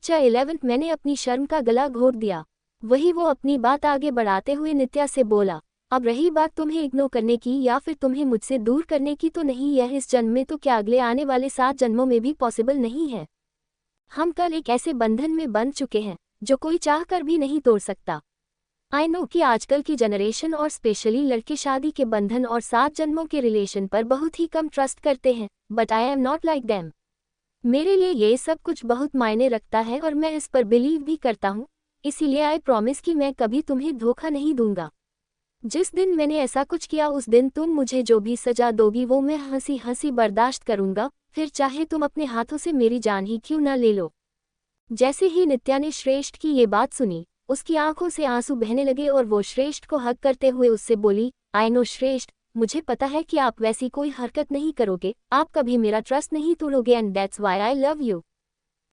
11 मैंने अपनी शर्म का गला घोट दिया। वही वो अपनी बात आगे बढ़ाते हुए नित्या से बोला, अब रही बात तुम्हें इग्नोर करने की या फिर तुम्हें मुझसे दूर करने की, तो नहीं, यह इस जन्म में तो क्या अगले आने वाले 7 जन्मों में भी पॉसिबल नहीं है। हम कल एक ऐसे बंधन में बंध चुके हैं जो कोई चाह कर भी नहीं तोड़ सकता। आई नो कि आजकल की जनरेशन और स्पेशली लड़के शादी के बंधन और 7 जन्मों के रिलेशन पर बहुत ही कम ट्रस्ट करते हैं, but I am not like them. मेरे लिए ये सब कुछ बहुत मायने रखता है और मैं इस पर बिलीव भी करता हूँ, इसीलिए आई प्रॉमिस कि मैं कभी तुम्हें धोखा नहीं दूंगा। जिस दिन मैंने ऐसा कुछ किया उस दिन तुम मुझे जो भी सजा दोगी वो मैं हंसी हंसी बर्दाश्त करूंगा, फिर चाहे तुम अपने हाथों से मेरी जान ही क्यों न ले लो। जैसे ही नित्या ने श्रेष्ठ की ये बात सुनी, उसकी आंखों से आंसू बहने लगे और वो श्रेष्ठ को हग करते हुए उससे बोली, आई नो श्रेष्ठ, मुझे पता है कि आप वैसी कोई हरकत नहीं करोगे, आप कभी मेरा ट्रस्ट नहीं तोड़ोगे and that's why I love you.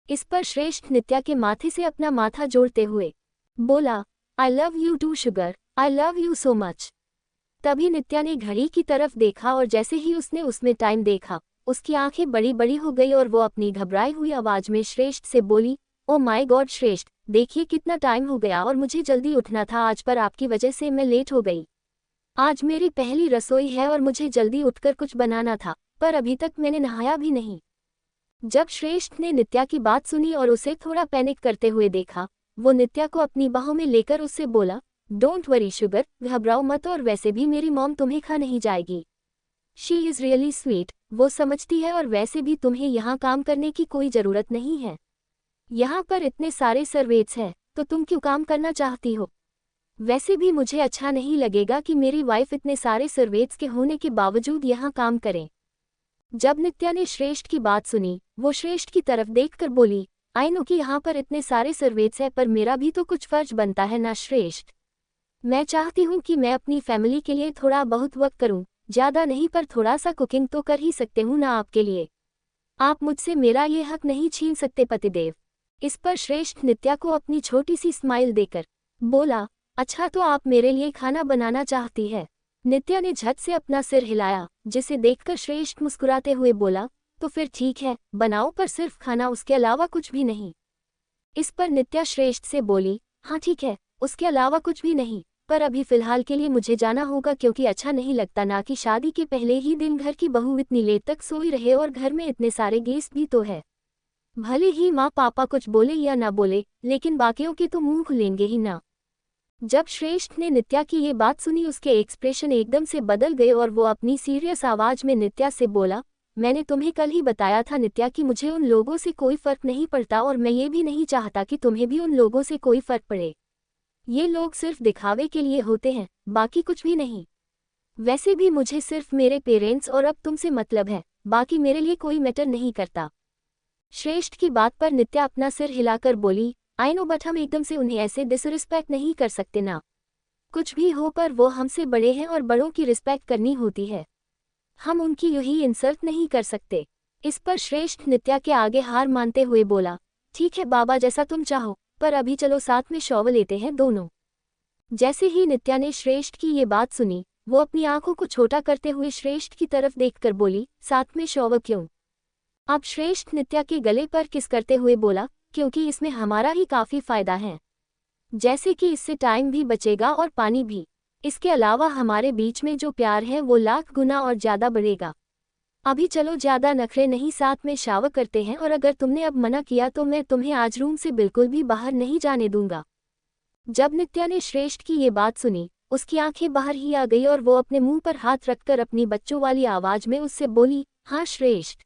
इस पर श्रेष्ठ नित्या के माथे से अपना माथा जोड़ते हुए बोला, I love you too sugar, I love you so much. तभी नित्या ने घड़ी की तरफ देखा और जैसे ही उसने उसमें टाइम देखा, उसकी आंखें बड़ी बड़ी हो गई और वो अपनी घबराई हुई आवाज में श्रेष्ठ से बोली, ओ माय गॉड श्रेष्ठ, देखिए कितना टाइम हो गया और मुझे जल्दी उठना था आज, पर आपकी वजह से मैं लेट हो गई। आज मेरी पहली रसोई है और मुझे जल्दी उठकर कुछ बनाना था, पर अभी तक मैंने नहाया भी नहीं। जब श्रेष्ठ ने नित्या की बात सुनी और उसे थोड़ा पैनिक करते हुए देखा, वो नित्या को अपनी बाहों में लेकर उससे बोला, डोंट वरी शुगर, घबराओ मत, और वैसे भी मेरी मॉम तुम्हें खा नहीं जाएगी। शी इज़ रियली स्वीट, वो समझती है, और वैसे भी तुम्हें यहाँ काम करने की कोई ज़रूरत नहीं है। यहाँ पर इतने सारे सर्वेंट्स हैं, तो तुम क्यों काम करना चाहती हो? वैसे भी मुझे अच्छा नहीं लगेगा कि मेरी वाइफ इतने सारे सर्वेंट्स के होने के बावजूद यहाँ काम करें। जब नित्या ने श्रेष्ठ की बात सुनी, वो श्रेष्ठ की तरफ देखकर बोली, आई नो कि यहाँ पर इतने सारे सर्वेंट्स हैं, पर मेरा भी तो कुछ फर्ज बनता है ना श्रेष्ठ। मैं चाहती हूँ कि मैं अपनी फैमिली के लिए थोड़ा बहुत वक्त करूँ, ज़्यादा नहीं पर थोड़ा सा कुकिंग तो कर ही सकते हूँ ना आपके लिए। आप मुझसे मेरा ये हक नहीं छीन सकते पतिदेव। इस पर श्रेष्ठ नित्या को अपनी छोटी सी स्माइल देकर बोला, अच्छा तो आप मेरे लिए खाना बनाना चाहती है? नित्या ने झट से अपना सिर हिलाया, जिसे देखकर श्रेष्ठ मुस्कुराते हुए बोला, तो फिर ठीक है, बनाओ, पर सिर्फ खाना, उसके अलावा कुछ भी नहीं। इस पर नित्या श्रेष्ठ से बोली, हाँ ठीक है, उसके अलावा कुछ भी नहीं, पर अभी फिलहाल के लिए मुझे जाना होगा क्योंकि अच्छा नहीं लगता ना कि शादी के पहले ही दिन घर की बहू इतनी लेट तक सोई रहे और घर में इतने सारे गेस्ट भी तो है। भले ही माँ पापा कुछ बोले या ना बोले, लेकिन बाकियों के तो मुंह खुलेंगे ही ना। जब श्रेष्ठ ने नित्या की ये बात सुनी, उसके एक्सप्रेशन एकदम से बदल गए और वो अपनी सीरियस आवाज में नित्या से बोला, मैंने तुम्हें कल ही बताया था नित्या कि मुझे उन लोगों से कोई फर्क नहीं पड़ता और मैं ये भी नहीं चाहता कि तुम्हें भी उन लोगों से कोई फर्क पड़े। ये लोग सिर्फ दिखावे के लिए होते हैं, बाकी कुछ भी नहीं। वैसे भी मुझे सिर्फ मेरे पेरेंट्स और अब तुमसे मतलब है, बाकी मेरे लिए कोई मैटर नहीं करता। श्रेष्ठ की बात पर नित्या अपना सिर हिलाकर बोली, आई नो, बट हम एकदम से उन्हें ऐसे डिसरिस्पेक्ट नहीं कर सकते ना। कुछ भी हो, पर वो हमसे बड़े हैं और बड़ों की रिस्पेक्ट करनी होती है। हम उनकी यूं ही इंसल्ट नहीं कर सकते। इस पर श्रेष्ठ नित्या के आगे हार मानते हुए बोला, ठीक है बाबा, जैसा तुम चाहो, पर अभी चलो साथ में शॉवर लेते हैं दोनों। जैसे ही नित्या ने श्रेष्ठ की ये बात सुनी, वो अपनी आंखों को छोटा करते हुए श्रेष्ठ की तरफ देखकर बोली, साथ में शॉवर क्यों? अब श्रेष्ठ नित्या के गले पर किस करते हुए बोला, क्योंकि इसमें हमारा ही काफ़ी फ़ायदा है। जैसे कि इससे टाइम भी बचेगा और पानी भी। इसके अलावा हमारे बीच में जो प्यार है वो लाख गुना और ज़्यादा बढ़ेगा। अभी चलो, ज़्यादा नखरे नहीं, साथ में शावर करते हैं, और अगर तुमने अब मना किया तो मैं तुम्हें आज रूम से बिल्कुल भी बाहर नहीं जाने दूंगा। जब नित्या ने श्रेष्ठ की ये बात सुनी, उसकी आंखें बाहर ही आ गई और वो अपने मुंह पर हाथ रखकर अपनी बच्चों वाली आवाज़ में उससे बोली, हाँ श्रेष्ठ,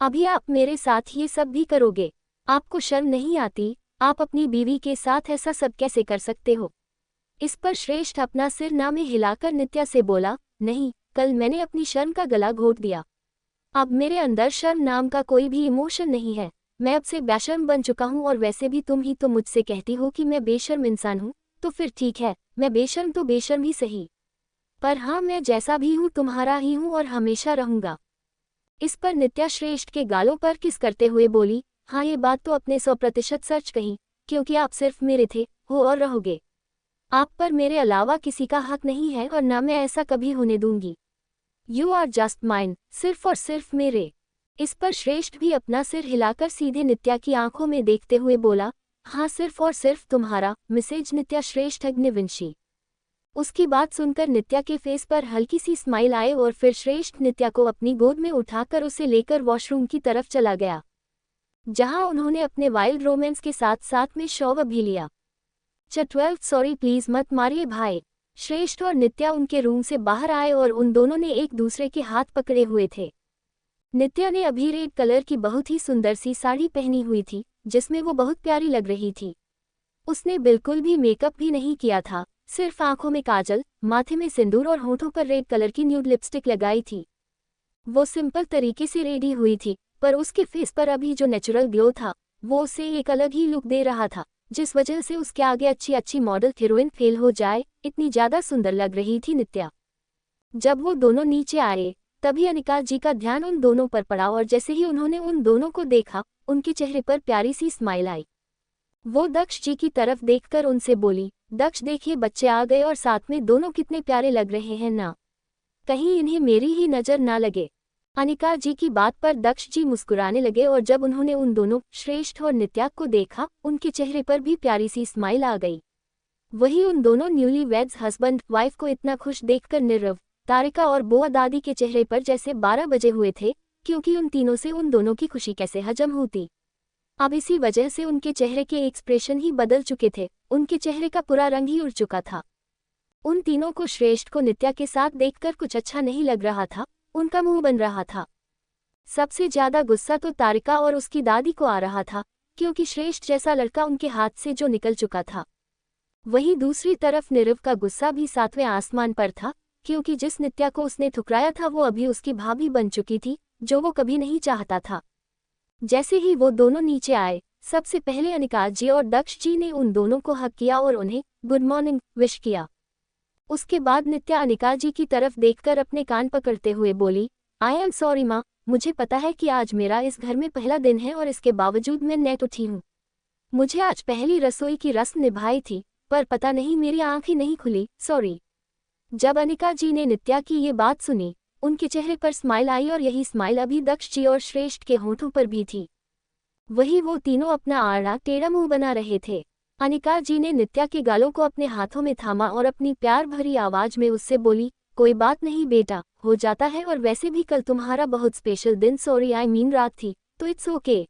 अभी आप मेरे साथ ये सब भी करोगे? आपको शर्म नहीं आती? आप अपनी बीवी के साथ ऐसा सब कैसे कर सकते हो? इस पर श्रेष्ठ अपना सिर ना में हिलाकर नित्या से बोला, नहीं, कल मैंने अपनी शर्म का गला घोट दिया। अब मेरे अंदर शर्म नाम का कोई भी इमोशन नहीं है। मैं अब से बेशर्म बन चुका हूँ, और वैसे भी तुम ही तो मुझसे कहती हो कि मैं बेशर्म इंसान हूँ, तो फिर ठीक है, मैं बेशर्म तो बेशर्म ही सही, पर हाँ, मैं जैसा भी हूँ तुम्हारा ही हूँ और हमेशा रहूँगा। इस पर नित्या श्रेष्ठ के गालों पर किस करते हुए बोली, हाँ ये बात तो अपने 100% सच कही, क्योंकि आप सिर्फ मेरे थे, हो और रहोगे। आप पर मेरे अलावा किसी का हक नहीं है और ना मैं ऐसा कभी होने दूंगी। यू आर जस्ट माइन, सिर्फ और सिर्फ मेरे। इस पर श्रेष्ठ भी अपना सिर हिलाकर सीधे नित्या की आंखों में देखते हुए बोला, हाँ सिर्फ और सिर्फ तुम्हारा, मिसेज नित्या श्रेष्ठ अग्निवंशी। उसकी बात सुनकर नित्या के फेस पर हल्की सी स्माइल आए और फिर श्रेष्ठ नित्या को अपनी गोद में उठाकर उसे लेकर वॉशरूम की तरफ चला गया, जहां उन्होंने अपने वाइल्ड रोमांस के साथ साथ में शॉवर भी लिया। 12 सॉरी प्लीज मत मारिए भाई। श्रेष्ठ और नित्या उनके रूम से बाहर आए और उन दोनों ने एक दूसरे के हाथ पकड़े हुए थे। नित्या ने अभी रेड कलर की बहुत ही सुंदर सी साड़ी पहनी हुई थी, जिसमें वो बहुत प्यारी लग रही थी। उसने बिल्कुल भी मेकअप भी नहीं किया था, सिर्फ आंखों में काजल, माथे में सिंदूर और होठों पर रेड कलर की न्यूड लिपस्टिक लगाई थी। वो सिंपल तरीके से रेडी हुई थी, पर उसके फेस पर अभी जो नेचुरल ग्लो था वो उसे एक अलग ही लुक दे रहा था, जिस वजह से उसके आगे अच्छी अच्छी मॉडल हीरोइन फेल हो जाए, इतनी ज्यादा सुंदर लग रही थी नित्या। जब वो दोनों नीचे आए तभी अनिका जी का ध्यान उन दोनों पर पड़ा और जैसे ही उन्होंने उन दोनों को देखा उनके चेहरे पर प्यारी सी स्माइल आई। वो दक्ष जी की तरफ देखकर उनसे बोली, दक्ष देखिए बच्चे आ गए और साथ में दोनों कितने प्यारे लग रहे हैं ना, कहीं इन्हें मेरी ही नजर ना लगे। अनिका जी की बात पर दक्ष जी मुस्कुराने लगे और जब उन्होंने उन दोनों श्रेष्ठ और नित्या को देखा उनके चेहरे पर भी प्यारी सी स्माइल आ गई। वही उन दोनों न्यूली वेड्स हस्बैंड वाइफ को इतना खुश देखकर नीरव, तारिका और बुआ दादी के चेहरे पर जैसे 12 बजे हुए थे, क्योंकि उन तीनों से उन दोनों की खुशी कैसे हजम होती। अब इसी वजह से उनके चेहरे के एक्सप्रेशन ही बदल चुके थे, उनके चेहरे का पूरा रंग ही उड़ चुका था। उन तीनों को श्रेष्ठ को नित्या के साथ देखकर कुछ अच्छा नहीं लग रहा था, उनका मुंह बन रहा था। सबसे ज्यादा गुस्सा तो तारिका और उसकी दादी को आ रहा था, क्योंकि श्रेष्ठ जैसा लड़का उनके हाथ से जो निकल चुका था। वहीं दूसरी तरफ नीरव का गुस्सा भी 7वें आसमान पर था, क्योंकि जिस नित्या को उसने ठुकराया था वो अभी उसकी भाभी बन चुकी थी, जो वो कभी नहीं चाहता था। जैसे ही वो दोनों नीचे आए, सबसे पहले अनिका जी और दक्ष जी ने उन दोनों को हक किया और उन्हें गुड मॉर्निंग विश किया। उसके बाद नित्या अनिका जी की तरफ देखकर अपने कान पकड़ते हुए बोली, आई एम सॉरी माँ, मुझे पता है कि आज मेरा इस घर में पहला दिन है और इसके बावजूद मैं लेट उठी हूँ। मुझे आज पहली रसोई की रस्म निभाई थी, पर पता नहीं मेरी आँख ही नहीं खुली, सॉरी। जब अनिका जी ने नित्या की ये बात सुनी, उनके चेहरे पर स्माइल आई और यही स्माइल अभी दक्ष जी और श्रेष्ठ के होठों पर भी थी। वही वो तीनों अपना आड़ा टेढ़ा मुंह बना रहे थे। अनिका जी ने नित्या के गालों को अपने हाथों में थामा और अपनी प्यार भरी आवाज में उससे बोली, कोई बात नहीं बेटा, हो जाता है, और वैसे भी कल तुम्हारा बहुत स्पेशल दिन, सॉरी आई मीन रात थी, तो इट्स ओके।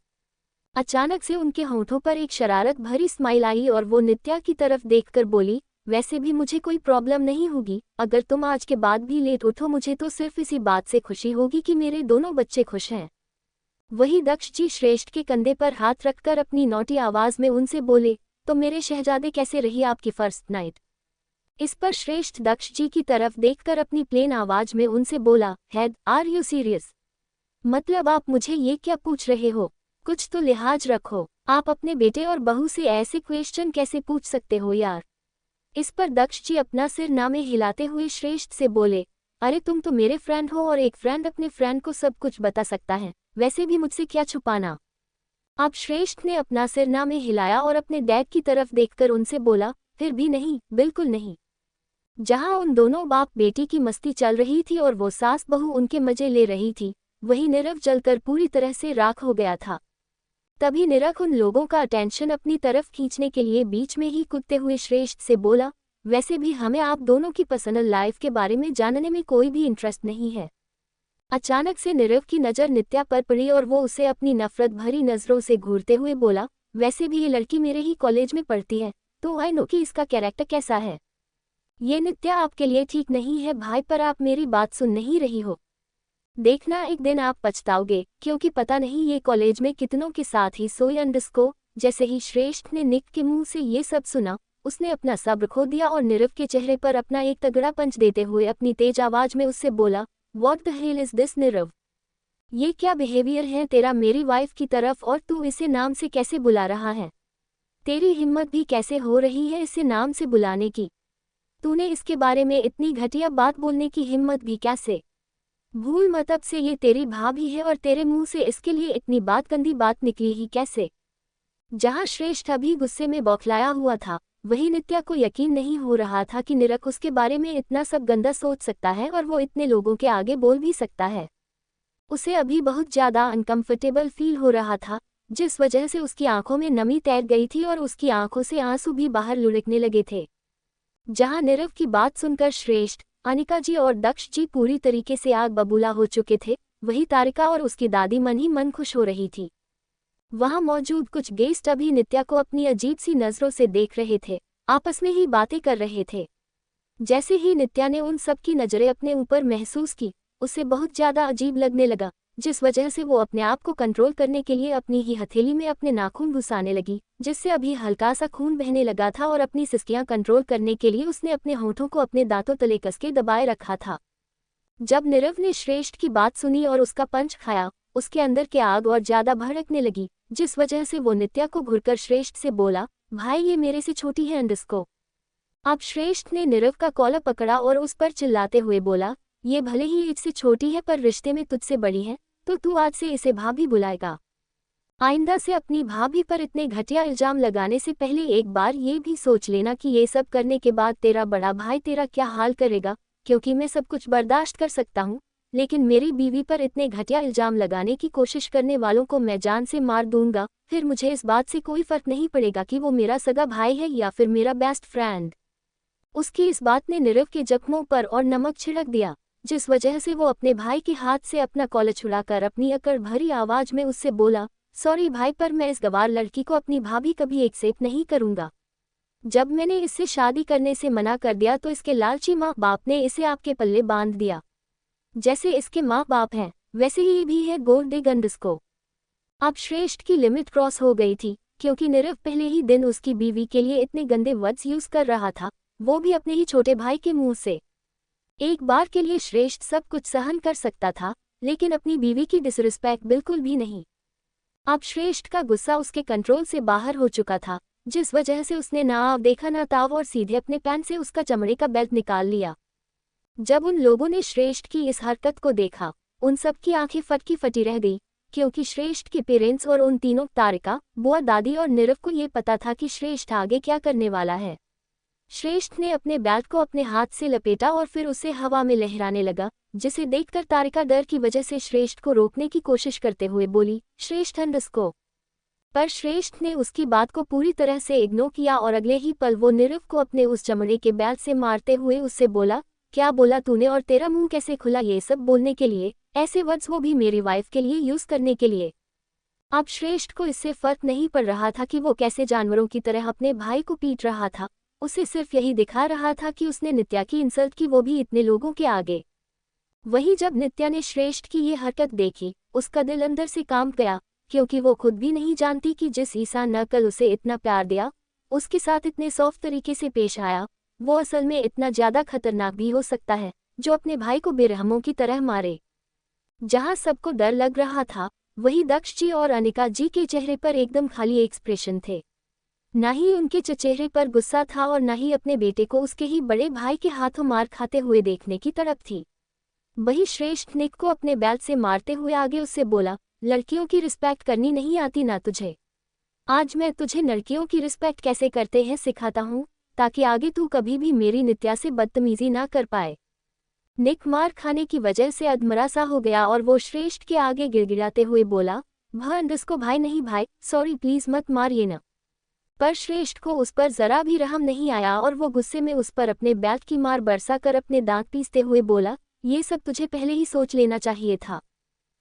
अचानक से उनके होठों पर एक शरारत भरी स्माइल आई और वो नित्या की तरफ देखकर बोली, वैसे भी मुझे कोई प्रॉब्लम नहीं होगी, अगर तुम आज के बाद भी लेट उठो मुझे तो सिर्फ इसी बात से खुशी होगी कि मेरे दोनों बच्चे खुश हैं। वही दक्ष जी श्रेष्ठ के कंधे पर हाथ रखकर अपनी नोटी आवाज में उनसे बोले, तो मेरे शहजादे कैसे रही आपकी फर्स्ट नाइट। इस पर श्रेष्ठ दक्ष जी की तरफ देखकर अपनी प्लेन आवाज में उनसे बोला, हेड आर यू सीरियस, मतलब आप मुझे ये क्या पूछ रहे हो, कुछ तो लिहाज रखो, आप अपने बेटे और बहू से ऐसे क्वेश्चन कैसे पूछ सकते हो यार। इस पर दक्ष जी अपना सिर नामे हिलाते हुए श्रेष्ठ से बोले, अरे तुम तो मेरे फ्रेंड हो और एक फ्रेंड अपने फ्रेंड को सब कुछ बता सकता है, वैसे भी मुझसे क्या छुपाना। अब श्रेष्ठ ने अपना सिर नामे हिलाया और अपने डैड की तरफ देखकर उनसे बोला, फिर भी नहीं, बिल्कुल नहीं। जहां उन दोनों बाप बेटी की मस्ती चल रही थी और वो सास बहू उनके मजे ले रही थी, वही नीरव जलकर पूरी तरह से राख हो गया था। तभी नीरव उन लोगों का अटेंशन अपनी तरफ खींचने के लिए बीच में ही कूदते हुए श्रेष्ठ से बोला, वैसे भी हमें आप दोनों की पर्सनल लाइफ के बारे में जानने में कोई भी इंटरेस्ट नहीं है। अचानक से नीरव की नज़र नित्या पर पड़ी और वो उसे अपनी नफरत भरी नज़रों से घूरते हुए बोला, वैसे भी ये लड़की मेरे ही कॉलेज में पढ़ती है, तो आई नो कि इसका कैरेक्टर कैसा है। ये नित्या आपके लिए ठीक नहीं है भाई, पर आप मेरी बात सुन नहीं रही हो। देखना एक दिन आप पछताओगे, क्योंकि पता नहीं ये कॉलेज में कितनों के साथ ही सोई अंडस्को। जैसे ही श्रेष्ठ ने निक के मुंह से ये सब सुना, उसने अपना सब्र खो दिया और नीरव के चेहरे पर अपना एक तगड़ा पंच देते हुए अपनी तेज आवाज में उससे बोला, what the hell is this Nirav, ये क्या बिहेवियर है तेरा मेरी वाइफ की तरफ, और तू इसे नाम से कैसे बुला रहा है। तेरी हिम्मत भी कैसे हो रही है इसे नाम से बुलाने की। तूने इसके बारे में इतनी घटिया बात बोलने की हिम्मत भी कैसे। भूल मत अब से ये तेरी भाभी है और तेरे मुंह से इसके लिए इतनी गंदी बात निकली ही कैसे। जहां श्रेष्ठ अभी गुस्से में बौखलाया हुआ था, वही नित्या को यकीन नहीं हो रहा था कि नीरव उसके बारे में इतना सब गंदा सोच सकता है और वो इतने लोगों के आगे बोल भी सकता है। उसे अभी बहुत ज्यादा अनकंफर्टेबल फील हो रहा था, जिस वजह से उसकी आंखों में नमी तैर गई थी और उसकी आंखों से आंसू भी बाहर लुढ़कने लगे थे। जहां नीरव की बात सुनकर श्रेष्ठ, अनिका जी और दक्ष जी पूरी तरीके से आग बबूला हो चुके थे, वही तारिका और उसकी दादी मन ही मन खुश हो रही थी। वहां मौजूद कुछ गेस्ट अभी नित्या को अपनी अजीब सी नजरों से देख रहे थे, आपस में ही बातें कर रहे थे। जैसे ही नित्या ने उन सब की नजरें अपने ऊपर महसूस की, उसे बहुत ज्यादा अजीब लगने लगा, जिस वजह से वो अपने आप को कंट्रोल करने के लिए अपनी ही हथेली में अपने नाखून घुसाने लगी, जिससे अभी हल्का सा खून बहने लगा था और अपनी सिसकियां कंट्रोल करने के लिए उसने अपने होठों को अपने दांतों तले कस के दबाए रखा था। जब नीरव ने श्रेष्ठ की बात सुनी और उसका पंच खाया, उसके अंदर के आग और ज्यादा भड़कने लगी, जिस वजह से वो नित्या को घुरकर श्रेष्ठ से बोला, भाई ये मेरे से छोटी है अंडस्को। अब श्रेष्ठ ने नीरव का कॉलर पकड़ा और उस पर चिल्लाते हुए बोला, ये भले ही इससे छोटी है पर रिश्ते में तुझसे बड़ी है, तो तू आज से इसे भाभी बुलाएगा। आइंदा से अपनी भाभी पर इतने घटिया इल्जाम लगाने से पहले एक बार ये भी सोच लेना कि ये सब करने के बाद तेरा बड़ा भाई तेरा क्या हाल करेगा, क्योंकि मैं सब कुछ बर्दाश्त कर सकता हूँ, लेकिन मेरी बीवी पर इतने घटिया इल्जाम लगाने की कोशिश करने वालों को मैं जान से मार दूंगा, फिर मुझे इस बात से कोई फर्क नहीं पड़ेगा कि वो मेरा सगा भाई है या फिर मेरा बेस्ट फ्रेंड। उसकी इस बात ने नीरव के जख्मों पर और नमक छिड़क दिया, जिस वजह से वो अपने भाई के हाथ से अपना कॉलर छुड़ाकर अपनी अकड़ भरी आवाज में उससे बोला, सॉरी भाई पर मैं इस गवार लड़की को अपनी भाभी कभी एक्सेप्ट नहीं करूंगा। जब मैंने इससे शादी करने से मना कर दिया तो इसके लालची माँ बाप ने इसे आपके पल्ले बांध दिया। जैसे इसके माँ बाप हैं, वैसे ही भी है गोल्ड डिगर्स को। अब श्रेष्ठ की लिमिट क्रॉस हो गई थी, क्योंकि नीरव पहले ही दिन उसकी बीवी के लिए इतने गंदे वर्ड्स यूज कर रहा था, वो भी अपने ही छोटे भाई के मुंह से। एक बार के लिए श्रेष्ठ सब कुछ सहन कर सकता था, लेकिन अपनी बीवी की डिसरिस्पेक्ट बिल्कुल भी नहीं। अब श्रेष्ठ का गुस्सा उसके कंट्रोल से बाहर हो चुका था, जिस वजह से उसने ना आव देखा ना ताव और सीधे अपने पैंट से उसका चमड़े का बेल्ट निकाल लिया। जब उन लोगों ने श्रेष्ठ की इस हरकत को देखा, उन सब की आंखें फटकी फटी रह गई, क्योंकि श्रेष्ठ के पेरेंट्स और उन तीनों तारिका, बुआ, दादी और नीरव को ये पता था कि श्रेष्ठ आगे क्या करने वाला है। श्रेष्ठ ने अपने बेल्ट को अपने हाथ से लपेटा और फिर उसे हवा में लहराने लगा, जिसे देखकर तारिका डर की वजह से श्रेष्ठ को रोकने की कोशिश करते हुए बोली, श्रेष्ठ अंडस्को। पर श्रेष्ठ ने उसकी बात को पूरी तरह से इग्नोर किया और अगले ही पल वो नीरव को अपने उस चमड़े के बेल्ट से मारते हुए उससे बोला, क्या बोला तूने और तेरा मुंह कैसे खुला ये सब बोलने के लिए, ऐसे वर्ड्स वो भी मेरी वाइफ के लिए यूज करने के लिए। अब श्रेष्ठ को इससे फर्क नहीं पड़ रहा था कि वो कैसे जानवरों की तरह अपने भाई को पीट रहा था, उसे सिर्फ यही दिखा रहा था कि उसने नित्या की इंसल्ट की, वो भी इतने लोगों के आगे। वहीं जब नित्या ने श्रेष्ठ की ये हरकत देखी, उसका दिल अंदर से कांप गया, क्योंकि वो खुद भी नहीं जानती कि जिस ईसा ने कल उसे इतना प्यार दिया, उसके साथ इतने सॉफ्ट तरीके से पेश आया, वो असल में इतना ज्यादा खतरनाक भी हो सकता है, जो अपने भाई को बेरहमों की तरह मारे। जहां सबको डर लग रहा था, वहीं दक्ष जी और अनिका जी के चेहरे पर एकदम खाली एक्सप्रेशन थे। न ही उनके चेहरे पर गुस्सा था और न ही अपने बेटे को उसके ही बड़े भाई के हाथों मार खाते हुए देखने की तड़प थी। वही श्रेष्ठ निक को अपने बेल्ट से मारते हुए आगे उससे बोला, लड़कियों की रिस्पेक्ट करनी नहीं आती ना तुझे? आज मैं तुझे लड़कियों की रिस्पेक्ट कैसे करते हैं सिखाता हूँ, ताकि आगे तू कभी भी मेरी नित्या से बदतमीजी ना कर पाए। निक मार खाने की वजह से अधमरा सा हो गया और वो श्रेष्ठ के आगे गिड़गिड़ाते हुए बोला, भाई अंडस्को, भाई नहीं भाई, सॉरी प्लीज मत मारिए ना। पर श्रेष्ठ को उस पर जरा भी रहम नहीं आया और वो गुस्से में उस पर अपने बेल्ट की मार बरसा कर अपने दांत पीसते हुए बोला, ये सब तुझे पहले ही सोच लेना चाहिए था।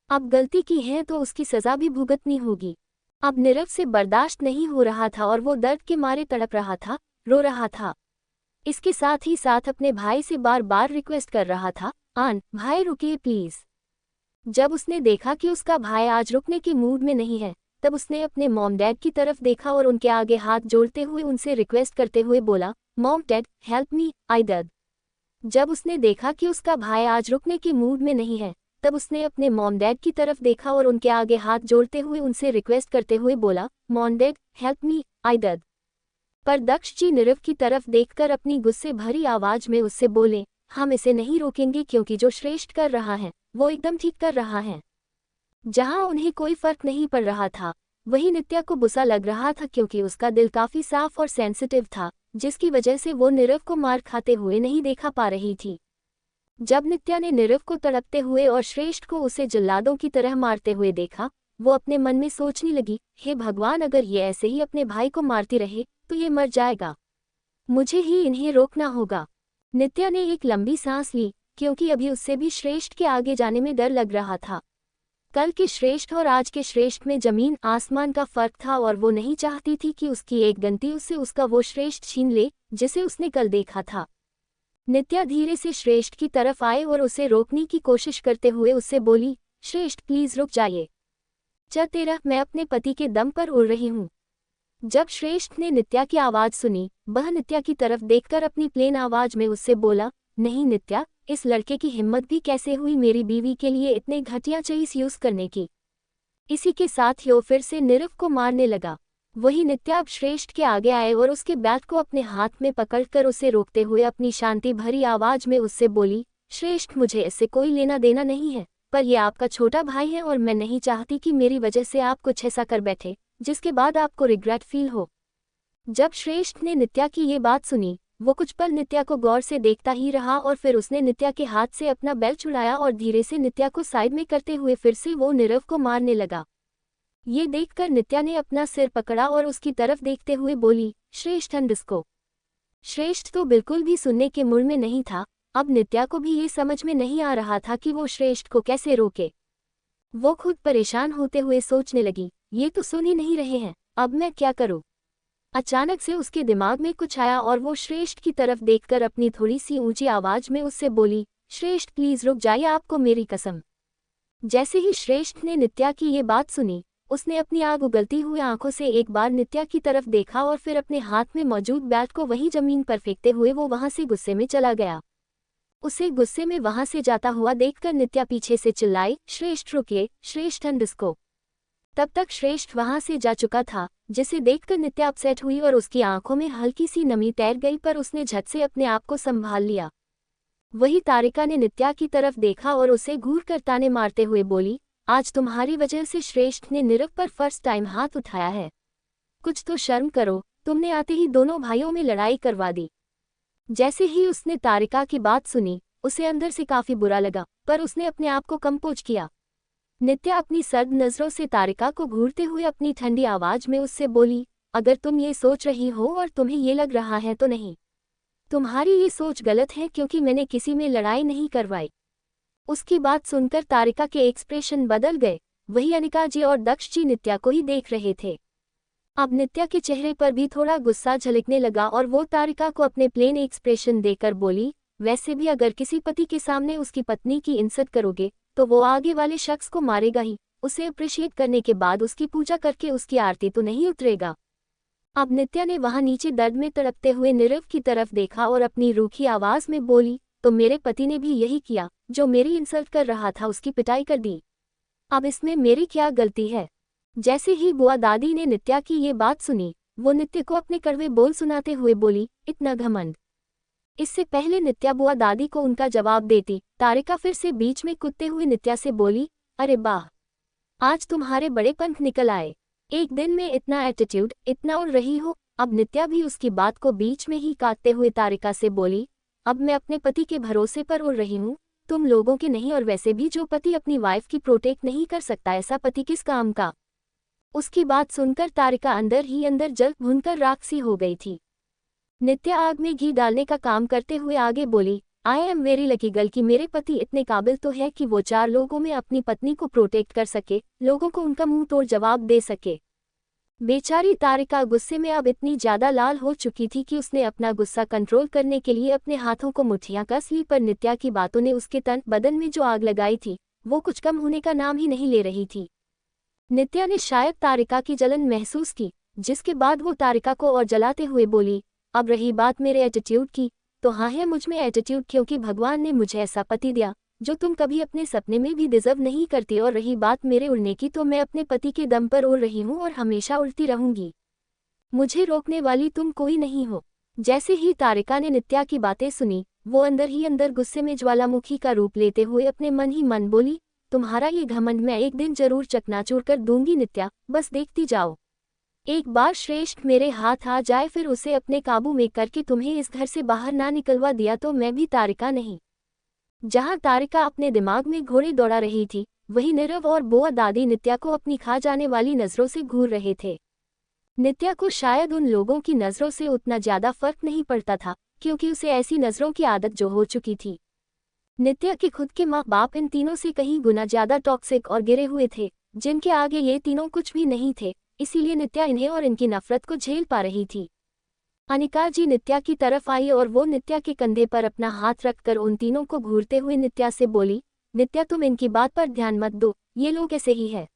अब गलती की है तो उसकी सजा भी भुगतनी होगी। अब नीरव से बर्दाश्त नहीं हो रहा था और वो दर्द के मारे तड़प रहा था, रो रहा था। इसके साथ ही साथ अपने भाई से बार बार रिक्वेस्ट कर रहा था, आन भाई रुकिए प्लीज। जब उसने देखा कि उसका भाई आज रुकने के मूड में नहीं है, तब उसने अपने मॉम डैड की तरफ देखा और उनके आगे हाथ जोड़ते हुए उनसे रिक्वेस्ट करते हुए बोला, मॉम डैड हेल्प मी, आई डैड। जब उसने देखा कि उसका भाई आज रुकने के मूड में नहीं है, तब उसने अपने मॉम डैड की तरफ देखा और उनके आगे हाथ जोड़ते हुए उनसे रिक्वेस्ट करते हुए बोला, मॉम डैड हेल्प मी, आई डैड। पर दक्ष जी नीरव की तरफ देखकर अपनी गुस्से भरी आवाज में उससे बोले, हम इसे नहीं रोकेंगे क्योंकि जो श्रेष्ठ कर रहा है वो एकदम ठीक कर रहा है। जहां उन्हें कोई फर्क नहीं पड़ रहा था, वहीं नित्या को बुरा लग रहा था क्योंकि उसका दिल काफी साफ और सेंसिटिव था, जिसकी वजह से वो नीरव को मार खाते हुए नहीं देखा पा रही थी। जब नित्या ने नीरव को तड़पते हुए और श्रेष्ठ को उसे जल्लादों की तरह मारते हुए देखा, वो अपने मन में सोचने लगी, हे भगवान, अगर ये ऐसे ही अपने भाई को मारती रहे तो ये मर जाएगा, मुझे ही इन्हें रोकना होगा। नित्या ने एक लंबी सांस ली, क्योंकि अभी उससे भी श्रेष्ठ के आगे जाने में डर लग रहा था। कल के श्रेष्ठ और आज के श्रेष्ठ में जमीन आसमान का फर्क था और वो नहीं चाहती थी कि उसकी एक गलती उससे उसका वो श्रेष्ठ छीन ले जिसे उसने कल देखा था। नित्या धीरे से श्रेष्ठ की तरफ आए और उसे रोकने की कोशिश करते हुए उससे बोली, श्रेष्ठ प्लीज रुक जाइए। तेरा मैं अपने पति के दम पर उड़ रही हूँ। जब श्रेष्ठ ने नित्या की आवाज सुनी, वह नित्या की तरफ देखकर अपनी प्लेन आवाज में उससे बोला, नहीं नित्या, इस लड़के की हिम्मत भी कैसे हुई मेरी बीवी के लिए इतने घटिया चीज यूज करने की। इसी के साथ वो फिर से नीरव को मारने लगा। वही नित्या अब श्रेष्ठ के आगे आए और उसके बैट को अपने हाथ में पकड़कर उसे रोकते हुए अपनी शांति भरी आवाज में उससे बोली, श्रेष्ठ मुझे इससे कोई लेना देना नहीं है, पर यह आपका छोटा भाई है और मैं नहीं चाहती कि मेरी वजह से आप कुछ ऐसा कर बैठे जिसके बाद आपको रिग्रेट फील हो। जब श्रेष्ठ ने नित्या की ये बात सुनी, वो कुछ पल नित्या को गौर से देखता ही रहा और फिर उसने नित्या के हाथ से अपना बेल्ट छुड़ाया और धीरे से नित्या को साइड में करते हुए फिर से वो नीरव को मारने लगा। ये देखकर नित्या ने अपना सिर पकड़ा और उसकी तरफ देखते हुए बोली, श्रेष्ठ इसको। श्रेष्ठ तो बिल्कुल भी सुनने के मूड में नहीं था। अब नित्या को भी ये समझ में नहीं आ रहा था कि वो श्रेष्ठ को कैसे रोके। वो खुद परेशान होते हुए सोचने लगी, ये तो सुन ही नहीं रहे हैं, अब मैं क्या करूं। अचानक से उसके दिमाग में कुछ आया और वो श्रेष्ठ की तरफ देखकर अपनी थोड़ी सी ऊंची आवाज में उससे बोली, श्रेष्ठ प्लीज रुक जाइए, आपको मेरी कसम। जैसे ही श्रेष्ठ ने नित्या की ये बात सुनी, उसने अपनी आग उगलती हुई आंखों से एक बार नित्या की तरफ देखा और फिर अपने हाथ में मौजूद बैट को वहीं जमीन पर फेंकते हुए वो वहां से गुस्से में चला गया। उसे गुस्से में वहां से जाता हुआ देखकर नित्या पीछे से चिल्लाई, श्रेष्ठ रुकिए, श्रेष्ठ इसको। तब तक श्रेष्ठ वहां से जा चुका था, जिसे देखकर नित्या अपसेट हुई और उसकी आंखों में हल्की सी नमी तैर गई, पर उसने झट से अपने आप को संभाल लिया। वही तारिका ने नित्या की तरफ देखा और उसे घूर कर ताने मारते हुए बोली, आज तुम्हारी वजह से श्रेष्ठ ने नीरव पर फर्स्ट टाइम हाथ उठाया है। कुछ तो शर्म करो, तुमने आते ही दोनों भाइयों में लड़ाई करवा दी। जैसे ही उसने तारिका की बात सुनी, उसे अंदर से काफी बुरा लगा, पर उसने अपने आप को कंपोज किया। नित्या अपनी सर्द नजरों से तारिका को घूरते हुए अपनी ठंडी आवाज में उससे बोली, अगर तुम ये सोच रही हो और तुम्हें ये लग रहा है तो नहीं, तुम्हारी ये सोच गलत है, क्योंकि मैंने किसी में लड़ाई नहीं करवाई। उसकी बात सुनकर तारिका के एक्सप्रेशन बदल गए। वही अनिका जी और दक्ष जी नित्या को ही देख रहे थे। अब नित्या के चेहरे पर भी थोड़ा गुस्सा झलकने लगा और वो तारिका को अपने प्लेन एक्सप्रेशन देकर बोली, वैसे भी अगर किसी पति के सामने उसकी पत्नी की इज्जत करोगे तो वो आगे वाले शख्स को मारेगा ही, उसे अप्रिशिएट करने के बाद उसकी पूजा करके उसकी आरती तो नहीं उतरेगा। अब नित्या ने वहां नीचे दर्द में तड़पते हुए नीरव की तरफ देखा और अपनी रूखी आवाज में बोली, तो मेरे पति ने भी यही किया, जो मेरी इंसल्ट कर रहा था उसकी पिटाई कर दी। अब इसमें मेरी क्या गलती है। जैसे ही बुआ दादी ने नित्या की ये बात सुनी, वो नित्या को अपने कड़वे बोल सुनाते हुए बोली, इतना घमंड। इससे पहले नित्या बुआ दादी को उनका जवाब देती, तारिका फिर से बीच में कूदते हुए नित्या से बोली, अरे वाह, आज तुम्हारे बड़े पंख निकल आए, एक दिन में इतना एटीट्यूड, इतना उड़ रही हो। अब नित्या भी उसकी बात को बीच में ही काटते हुए तारिका से बोली, अब मैं अपने पति के भरोसे पर उड़ रही हूँ, तुम लोगों के नहीं, और वैसे भी जो पति अपनी वाइफ की प्रोटेक्ट नहीं कर सकता, ऐसा पति किस काम का। उसकी बात सुनकर तारिका अंदर ही अंदर जल भूनकर राख सी हो गई थी। नित्या आग में घी डालने का काम करते हुए आगे बोली, I am very lucky girl कि मेरे पति इतने काबिल तो है कि वो 4 लोगों में अपनी पत्नी को प्रोटेक्ट कर सके, लोगों को उनका मुंह तोड़ जवाब दे सके। बेचारी तारिका गुस्से में अब इतनी ज्यादा लाल हो चुकी थी कि उसने अपना गुस्सा कंट्रोल करने के लिए अपने हाथों को मुठ्ठियां कस ली, पर नित्या की बातों ने उसके तन बदन में जो आग लगाई थी वो कुछ कम होने का नाम ही नहीं ले रही थी। नित्या ने शायद तारिका की जलन महसूस की, जिसके बाद वो तारिका को और जलाते हुए बोली, अब रही बात मेरे एटीट्यूड की, तो हाँ है मुझ में एटीट्यूड, क्योंकि भगवान ने मुझे ऐसा पति दिया जो तुम कभी अपने सपने में भी डिजर्व नहीं करती। और रही बात मेरे उड़ने की, तो मैं अपने पति के दम पर उड़ रही हूँ और हमेशा उड़ती रहूंगी। मुझे रोकने वाली तुम कोई नहीं हो। जैसे ही तारिका ने नित्या की बातें सुनी, वो अंदर ही अंदर गुस्से में ज्वालामुखी का रूप लेते हुए अपने मन ही मन बोली, तुम्हारा ये घमंड मैं एक दिन जरूर चकनाचूर कर दूंगी नित्या, बस देखती जाओ। एक बार श्रेष्ठ मेरे हाथ आ जाए, फिर उसे अपने काबू में करके तुम्हें इस घर से बाहर ना निकलवा दिया तो मैं भी तारिका नहीं। जहां तारिका अपने दिमाग में घोड़े दौड़ा रही थी, वहीं नीरव और बुआ दादी नित्या को अपनी खा जाने वाली नजरों से घूर रहे थे। नित्या को शायद उन लोगों की नजरों से उतना ज्यादा फर्क नहीं पड़ता था, क्योंकि उसे ऐसी नजरों की आदत जो हो चुकी थी। नित्या के खुद के माँ बाप इन तीनों से कहीं गुना ज्यादा टॉक्सिक और गिरे हुए थे, जिनके आगे ये तीनों कुछ भी नहीं थे, इसीलिए नित्या इन्हें और इनकी नफरत को झेल पा रही थी। अनिका जी नित्या की तरफ आई और वो नित्या के कंधे पर अपना हाथ रखकर उन तीनों को घूरते हुए नित्या से बोली, नित्या तुम इनकी बात पर ध्यान मत दो, ये लोग ऐसे ही है।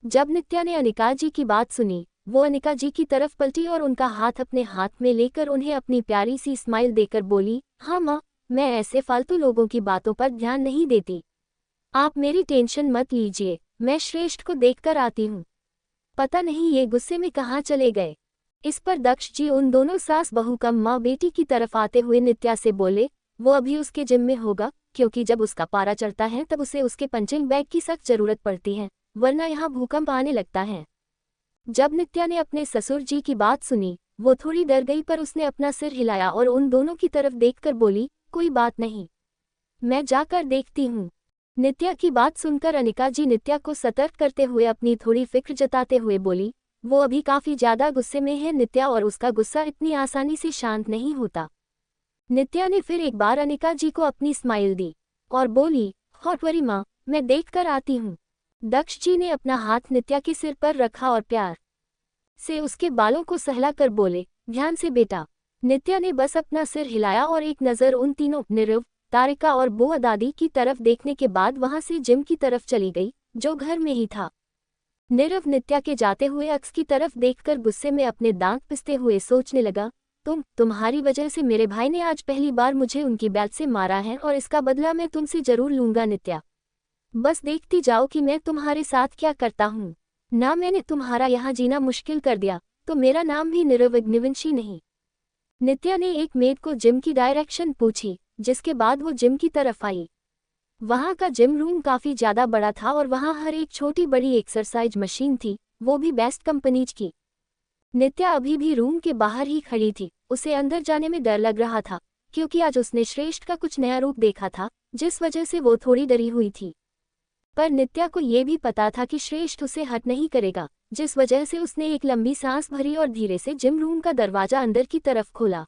जब नित्या ने अनिका जी की बात सुनी, वो अनिका जी की तरफ पलटी और उनका हाथ अपने हाथ में लेकर उन्हें अपनी प्यारी सी स्माइल देकर बोली, हाँ माँ, मैं ऐसे फालतू लोगों की बातों पर ध्यान नहीं देती। आप मेरी टेंशन मत लीजिए, मैं श्रेष्ठ को देखकर आती हूँ। पता नहीं ये गुस्से में कहाँ चले गए। इस पर दक्ष जी उन दोनों सास बहू कम माँ बेटी की तरफ आते हुए नित्या से बोले, वो अभी उसके जिम में होगा, क्योंकि जब उसका पारा चढ़ता है तब उसे उसके पंचिंग बैग की सख्त जरूरत पड़ती है, वरना यहाँ भूकंप आने लगता है। जब नित्या ने अपने ससुर जी की बात सुनी, वो थोड़ी डर गई, पर उसने अपना सिर हिलाया और उन दोनों की तरफ देखकर बोली, कोई बात नहीं, मैं जाकर देखती हूँ। नित्या की बात सुनकर अनिका जी नित्या को सतर्क करते हुए अपनी थोड़ी फिक्र जताते हुए बोली, वो अभी काफी ज्यादा गुस्से में है नित्या, और उसका गुस्सा इतनी आसानी से शांत नहीं होता। नित्या ने फिर एक बार अनिका जी को अपनी स्माइल दी और बोली, डोंट वरी माँ, मैं देख कर आती हूँ। दक्ष जी ने अपना हाथ नित्या के सिर पर रखा और प्यार से उसके बालों को सहलाकर बोले, ध्यान से बेटा। नित्या ने बस अपना सिर हिलाया और एक नज़र उन तीनों नीरव, तारिका और बुआ दादी की तरफ देखने के बाद वहां से जिम की तरफ चली गई, जो घर में ही था। नीरव नित्या के जाते हुए अक्स की तरफ देखकर गुस्से में अपने दांत पिसते हुए सोचने लगा, तुम्हारी वजह से मेरे भाई ने आज पहली बार मुझे उनकी बैट से मारा है, और इसका बदला मैं तुमसे जरूर लूंगा नित्या। बस देखती जाओ कि मैं तुम्हारे साथ क्या करता हूँ। ना मैंने तुम्हारा यहाँ जीना मुश्किल कर दिया, तो मेरा नाम भी नीरव अग्निवंशी नहीं। नित्या ने एक मेड को जिम की डायरेक्शन पूछी, जिसके बाद वो जिम की तरफ आई। वहाँ का जिम रूम काफी ज्यादा बड़ा था और वहाँ हर एक छोटी बड़ी एक्सरसाइज मशीन थी, वो भी बेस्ट कंपनीज की। नित्या अभी भी रूम के बाहर ही खड़ी थी, उसे अंदर जाने में डर लग रहा था, क्योंकि आज उसने श्रेष्ठ का कुछ नया रूप देखा था, जिस वजह से वो थोड़ी डरी हुई थी। पर नित्या को ये भी पता था कि श्रेष्ठ उसे हर्ट नहीं करेगा, जिस वजह से उसने एक लंबी सांस भरी और धीरे से जिम रूम का दरवाजा अंदर की तरफ खोला।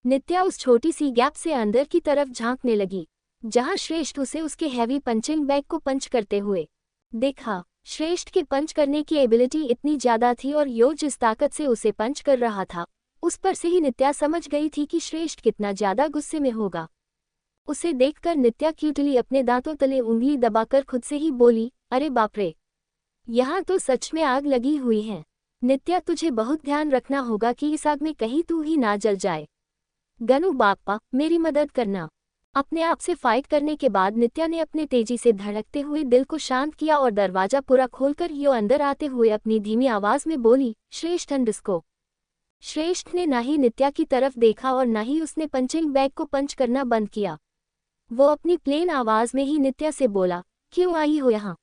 नित्या उस छोटी सी गैप से अंदर की तरफ झांकने लगी, जहां श्रेष्ठ उसे उसके हैवी पंचिंग बैग को पंच करते हुए देखा। श्रेष्ठ के पंच करने की एबिलिटी इतनी ज्यादा थी और यो जिस ताकत से उसे पंच कर रहा था, उस पर से ही नित्या समझ गई थी कि श्रेष्ठ कितना ज्यादा गुस्से में होगा। उसे देखकर नित्या क्यूटली अपने दांतों तले उंगली दबाकर खुद से ही बोली, अरे बाप रे, यहाँ तो सच में आग लगी हुई है। नित्या तुझे बहुत ध्यान रखना होगा कि इस आग में कहीं तू ही ना जल जाए। गनु बाप्पा, मेरी मदद करना। अपने आप से फाइट करने के बाद नित्या ने अपने तेजी से धड़कते हुए दिल को शांत किया और दरवाजा पूरा खोलकर यो अंदर आते हुए अपनी धीमी आवाज में बोली, श्रेष्ठ अंडस्को। श्रेष्ठ ने ना ही नित्या की तरफ देखा और ना ही उसने पंचिंग बैग को पंच करना बंद किया। वो अपनी प्लेन आवाज में ही नित्या से बोला, क्यों आई हो यहाँ?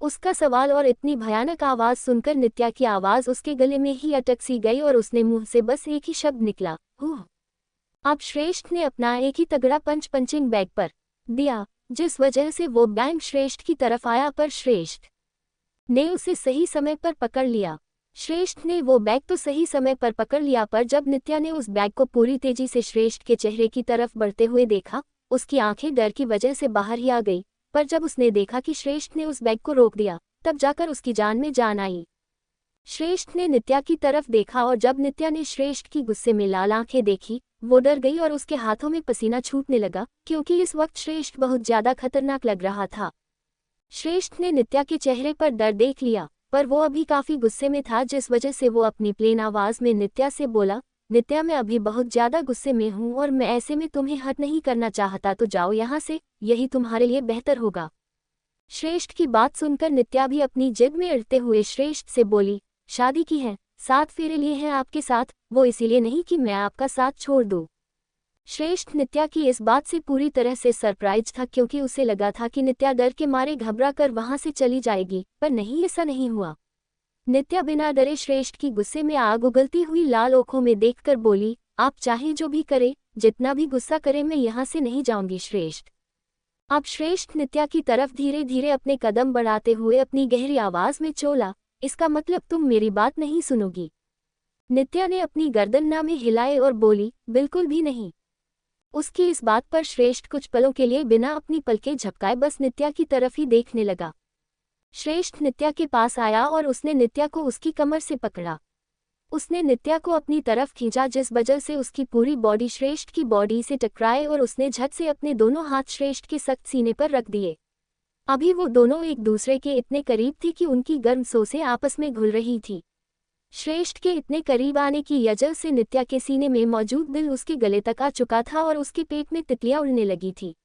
उसका सवाल और इतनी भयानक आवाज सुनकर नित्या की आवाज उसके गले में ही अटक सी गई और उसने मुंह से बस एक ही शब्द निकला, हुँ। अब श्रेष्ठ ने अपना एक ही तगड़ा पंच पंचिंग बैग पर दिया, जिस वजह से वो बैंग श्रेष्ठ की तरफ आया, पर श्रेष्ठ ने उसे सही समय पर पकड़ लिया। श्रेष्ठ ने वो बैग तो सही समय पर पकड़ लिया, पर जब नित्या ने उस बैग को पूरी तेजी से श्रेष्ठ के चेहरे की तरफ बढ़ते हुए देखा, उसकी आंखें डर की वजह से बाहर ही आ गई। पर जब उसने देखा कि श्रेष्ठ ने उस बैग को रोक दिया, तब जाकर उसकी जान में जान आई। श्रेष्ठ ने नित्या की तरफ देखा और जब नित्या ने श्रेष्ठ की गुस्से में लाल आंखें देखी, वो डर गई और उसके हाथों में पसीना छूटने लगा, क्योंकि इस वक्त श्रेष्ठ बहुत ज्यादा खतरनाक लग रहा था। श्रेष्ठ ने नित्या के चेहरे पर डर देख लिया, पर वो अभी काफी गुस्से में था, जिस वजह से वो अपनी प्लेन आवाज में नित्या से बोला, नित्या मैं अभी बहुत ज्यादा गुस्से में हूँ और मैं ऐसे में तुम्हें हर्ट नहीं करना चाहता, तो जाओ यहाँ से, यही तुम्हारे लिए बेहतर होगा। श्रेष्ठ की बात सुनकर नित्या भी अपनी जिद में अड़ते हुए श्रेष्ठ से बोली, शादी की है, 7 फेरे लिए हैं आपके साथ, वो इसीलिए नहीं कि मैं आपका साथ छोड़ दूँ। श्रेष्ठ नित्या की इस बात से पूरी तरह से सरप्राइज था, क्योंकि उसे लगा था कि नित्या डर के मारे घबरा कर वहां से चली जाएगी, पर नहीं, ऐसा नहीं हुआ। नित्या बिना डरे श्रेष्ठ की गुस्से में आग उगलती हुई लाल आंखों में देखकर बोली, आप चाहे जो भी करे, जितना भी गुस्सा करे, मैं यहाँ से नहीं जाऊंगी श्रेष्ठ। अब श्रेष्ठ नित्या की तरफ धीरे धीरे अपने कदम बढ़ाते हुए अपनी गहरी आवाज में चोला, इसका मतलब तुम मेरी बात नहीं सुनोगी। नित्या ने अपनी गर्दन ना में हिलाए और बोली, बिल्कुल भी नहीं। उसकी इस बात पर श्रेष्ठ कुछ पलों के लिए बिना अपनी पलकें झपकाए बस नित्या की तरफ ही देखने लगा। श्रेष्ठ नित्या के पास आया और उसने नित्या को उसकी कमर से पकड़ा। उसने नित्या को अपनी तरफ खींचा जिस वजह से उसकी पूरी बॉडी श्रेष्ठ की बॉडी से टकराए और उसने झट से अपने दोनों हाथ श्रेष्ठ के सख्त सीने पर रख दिए। अभी वो दोनों एक दूसरे के इतने करीब थी कि उनकी गर्म सांसें आपस में घुल रही थी। श्रेष्ठ के इतने करीब आने की वजह से नित्या के सीने में मौजूद दिल उसके गले तक आ चुका था और उसके पेट में तितलियां उड़ने लगी थी।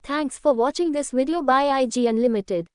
Thanks for watching this video by IG Unlimited।